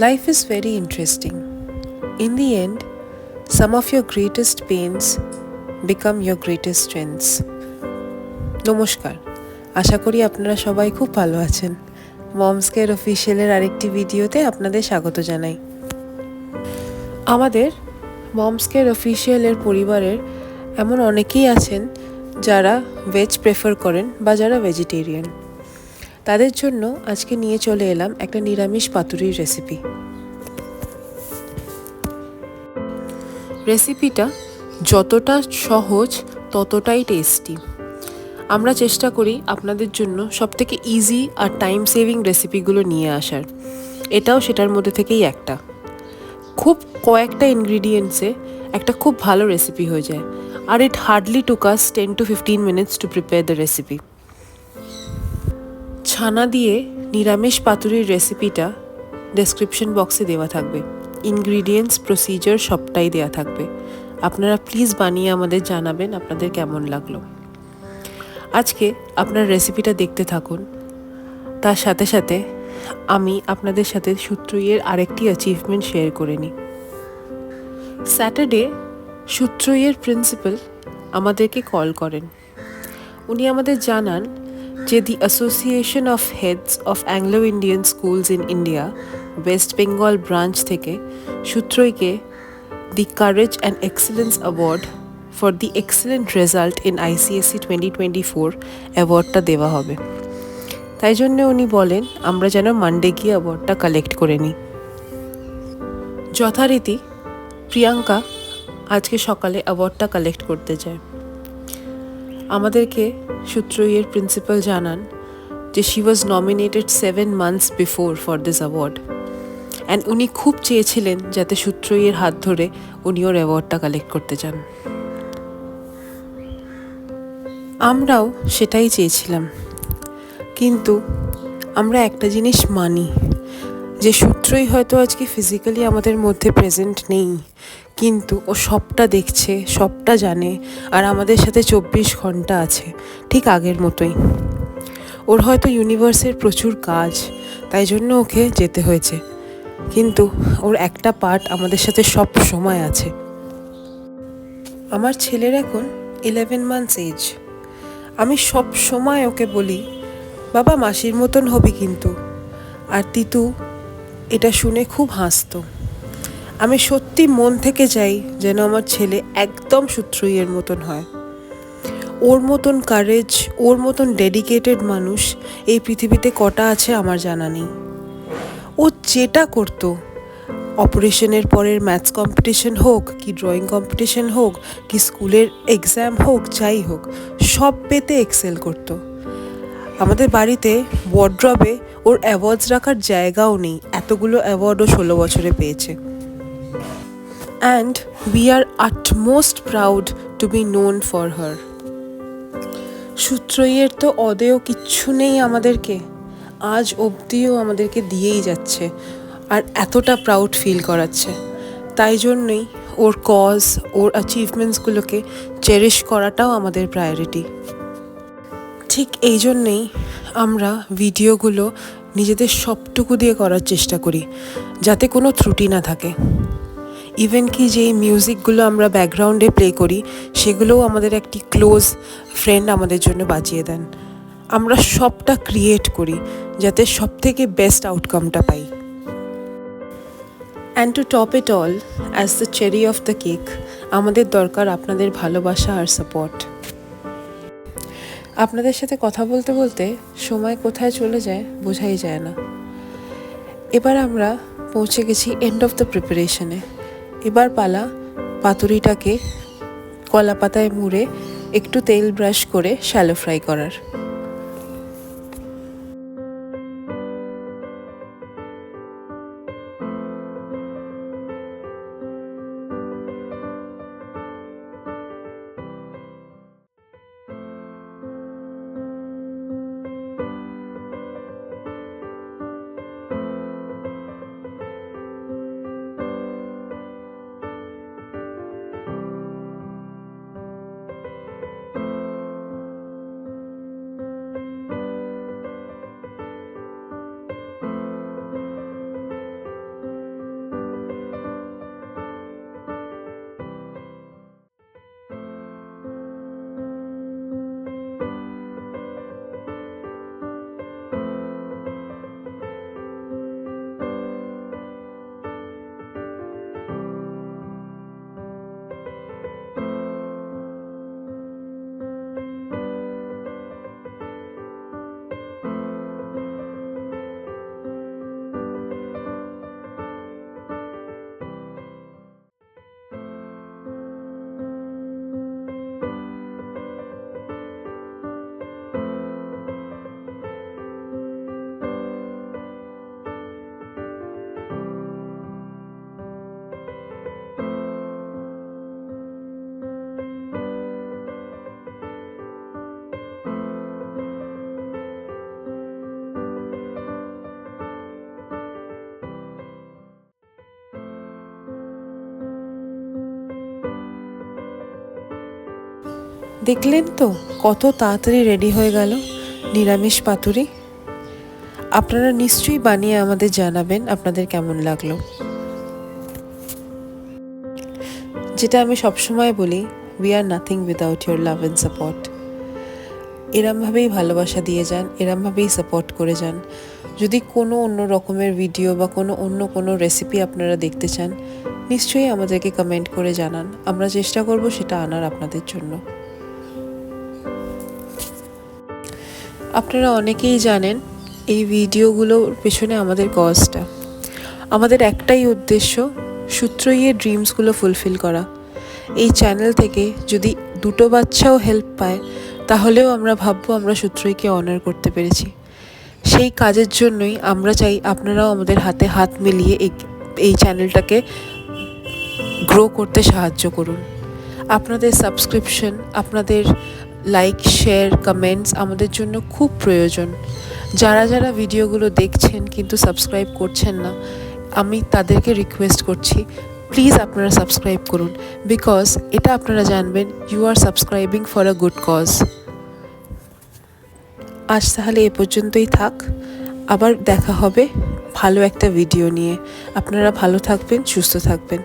Life is very interesting. In the end, some of your greatest pains become your greatest strengths. নমস্কার, আশা করি আপনারা সবাই খুব ভালো আছেন। মমস কেয়ার অফিসিয়ালের আরেকটি ভিডিওতে আপনাদের স্বাগত জানাই। আমাদের মমস কেয়ার অফিসিয়ালের পরিবারের এমন অনেকেই আছেন যারা ভেজ প্রেফার করেন বা যারা ভেজিটেরিয়ান। তাদের জন্য আজকে নিয়ে চলে এলাম একটা নিরামিষ পাতুরির রেসিপি। রেসিপিটা যতটা সহজ ততটাই টেস্টি। আমরা চেষ্টা করি আপনাদের জন্য সবথেকে ইজি আর টাইম সেভিং রেসিপিগুলো নিয়ে আসার। এটাও সেটার মধ্যে থেকেই একটা। খুব কয়েকটা ইনগ্রিডিয়েন্টসে একটা খুব ভালো রেসিপি হয়ে যায়, আর it hardly took us 10 to 15 minutes to prepare the recipe. ছানা দিয়ে নিরামিষ পাতুরির রেসিপিটা ডেসক্রিপশন বক্সে দেওয়া থাকবে। ইনগ্রিডিয়েন্টস, প্রসিজার সবটাই দেওয়া থাকবে। আপনারা প্লিজ বানিয়ে আমাদের জানাবেন আপনাদের কেমন লাগলো। আজকে আপনার রেসিপিটা দেখতে থাকুন। তার সাথে সাথে আমি আপনাদের সাথে সূত্রইয়ের আরেকটি অ্যাচিভমেন্ট শেয়ার করে নিই। স্যাটারডে সূত্রইয়ের প্রিন্সিপাল আমাদেরকে কল করেন। উনি আমাদের জানান যে the association of heads of Anglo Indian schools in India West Bengal branch থেকে সূত্রইকে the courage and excellence award for the excellent result in ICSE 2024 অ্যাওয়ার্ডটা দেওয়া হবে। তাই জন্য উনি বলেন আমরা যেন মানডে গিয়ে অ্যাওয়ার্ডটা কালেক্ট করে নিই। যথারীতি প্রিয়াঙ্কা আজকে সকালে অ্যাওয়ার্ডটা কালেক্ট করতে যায়। আমাদেরকে সূত্রইয়ের প্রিন্সিপাল জানান যে she was nominated 7 months before for this award, and উনি খুব চেয়েছিলেন যাতে সূত্রইয়ের হাত ধরে উনি ওর অ্যাওয়ার্ডটা কালেক্ট করতে চান। আমরাও সেটাই চেয়েছিলাম, কিন্তু আমরা একটা জিনিস মানি যে সূত্রই হয়তো আজকে ফিজিক্যালি আমাদের মধ্যে প্রেজেন্ট নেই, কিন্তু ও সবটা দেখছে, সবটা জানে, আর আমাদের সাথে 24 ঘন্টা আছে ঠিক আগের মতোই। ওর হয়তো ইউনিভার্সের প্রচুর কাজ, তাই জন্য ওকে যেতে হয়েছে, কিন্তু ওর একটা পার্ট আমাদের সাথে সব সময় আছে। আমার ছেলের এখন 11 months এজ। আমি সব সময় ওকে বলি, বাবা মাসির মতন হবি কিন্তু। আর তিতু এটা শুনে খুব হাসতো। আমি সত্যি মন থেকে চাই যেন আমার ছেলে একদম সূত্রইয়ের মতন হয়। ওর মতন কারেজ, ওর মতন ডেডিকেটেড মানুষ এই পৃথিবীতে কটা আছে আমার জানা নেই। ও যেটা করতো, অপারেশনের পরের ম্যাথস কম্পিটিশন হোক, কি ড্রয়িং কম্পিটিশন হোক, কি স্কুলের এক্সাম হোক, যাই হোক, সব পেতে এক্সেল করতো। আমাদের বাড়িতে ওয়ার্ড্রবে ওর অ্যাওয়ার্ডস রাখার জায়গাও নেই, এতগুলো অ্যাওয়ার্ডও 16 বছরে পেয়েছে। And we are utmost proud to be known for her. সূত্রইয়ের তো অদেয় কিচ্ছু নেই আমাদেরকে, আজ অবধিও আমাদেরকে দিয়েই যাচ্ছে, আর এতটা প্রাউড ফিল করাচ্ছে। তাই জন্যই ওর কজ, ওর অ্যাচিভমেন্টসগুলোকে চেরিশ করাটাও আমাদের প্রায়োরিটি। ঠিক এই জন্যেই আমরা ভিডিওগুলো নিজেদের সবটুকু দিয়ে করার চেষ্টা করি, যাতে কোনো ত্রুটি না থাকে। ইভেন কি যেই মিউজিকগুলো আমরা ব্যাকগ্রাউন্ডে প্লে করি, সেগুলোও আমাদের একটি ক্লোজ ফ্রেন্ড আমাদের জন্য বাজিয়ে দেন। আমরা সবটা ক্রিয়েট করি যাতে সব থেকে বেস্ট আউটকামটা পাই। And to top it all, as the cherry of the cake, আমাদের দরকার আপনাদের ভালোবাসা আর সাপোর্ট। আপনাদের সাথে কথা বলতে বলতে সময় কোথায় চলে যায় বোঝাই যায় না। এবার আমরা পৌঁছে গেছি এন্ড অফ দ্য প্রিপারেশনে। এবার পালা পাতুরিটাকে কলা পাতায় মুড়ে একটু তেল ব্রাশ করে শ্যালো ফ্রাই করার। দেখলেন তো কত তাড়াতাড়ি রেডি হয়ে গেল নিরামিষ পাতুরি। আপনারা নিশ্চয়ই বানিয়ে আমাদের জানাবেন আপনাদের কেমন লাগলো। যেটা আমি সবসময় বলি, we are nothing without your love and support. এরমভাবেই ভালোবাসা দিয়ে যান, এরমভাবেই সাপোর্ট করে যান। যদি কোনো অন্য রকমের ভিডিও বা কোনো রেসিপি আপনারা দেখতে চান, নিশ্চয়ই আমাদেরকে কমেন্ট করে জানান। আমরা চেষ্টা করব সেটা আনার আপনাদের জন্য। আপনারা অনেকেই জানেন এই ভিডিওগুলোর পেছনে আমাদের কজটা। আমাদের একটাই উদ্দেশ্য, সূত্রইয়ের ড্রিমসগুলো ফুলফিল করা। এই চ্যানেল থেকে যদি দুটো বাচ্চাও হেল্প পায়, তাহলেও আমরা ভাববো আমরা সূত্রইকে অনার করতে পেরেছি। সেই কাজের জন্যই আমরা চাই আপনারাও আমাদের হাতে হাত মিলিয়ে এই চ্যানেলটাকে গ্রো করতে সাহায্য করুন। আপনাদের সাবস্ক্রিপশন, আপনাদের লাইক, শেয়ার, কমেন্টস আমাদের জন্য খুব প্রয়োজন। যারা যারা ভিডিওগুলো দেখছেন কিন্তু সাবস্ক্রাইব করছেন না, আমি তাদেরকে রিকোয়েস্ট করছি, প্লিজ আপনারা সাবস্ক্রাইব করুন। বিকজ এটা আপনারা জানবেন you are subscribing for a good cause. আজ তাহলে এ পর্যন্তই থাক, আবার দেখা হবে ভালো একটা ভিডিও নিয়ে। আপনারা ভালো থাকবেন, সুস্থ থাকবেন।